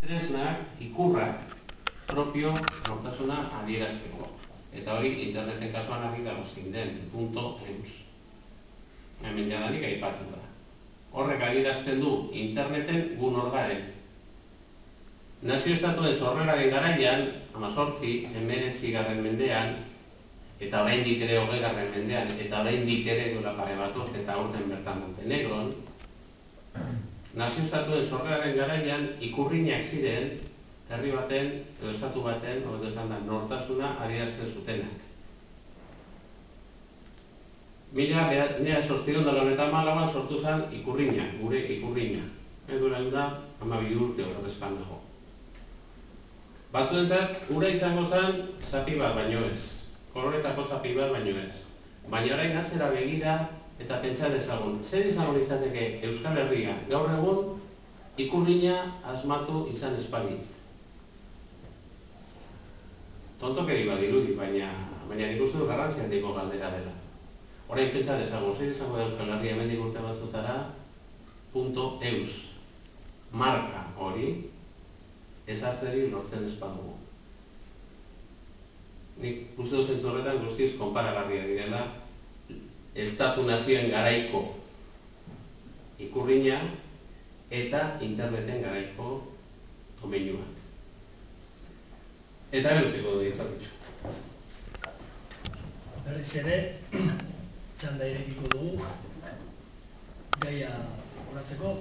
tresnak, ikurrak, propio nortasuna adierazteko. Eta hori interneten kasuan argi dago zein den, .eus. Hemen jadanik aipatu da. Horrek adierazten du interneten gu nor garen. Nazio estatuen sorreraren garaian, 18, 19. mendean, eta oraindik ere 20. mendean, eta oraindik ere duela pare bat urte eta aurten bertan Montenegron, nazio estatuen sorreraren garaian ikurriñak ziren herri baten, edo estatu baten, hobeto esan da, nortasuna adierazten zutenak. 1894an sortu zen ikurriña, gure ikurriña. Dura da, 12 urte horretazkan dago. Batzuentzat, ura izango zen zapi bat baino ez. Koloretako zapi bat baino ez. Baina orain atzera begira eta pentsa dezagun. Zer izango izateke Euskal Herria gaur egun ikurriña asmatu izan espalitz. Tontokeri badirudi, baina nik uste du garrantzi handiko galdera dela. Orain pentsa dezagun, zer izango da Euskal Herria hemendik urte batzutara .eus marka hori ezartzeri lortzen espadugu. Nik uste dut zentzu horretan guztiz konparagarria direla estatu nazioen garaiko ikurriña eta interneten garaiko domeinuak. Eta berutziko du ditzakitxo. Berriz ere, txanda irekiko dugu, gaia horatzeko.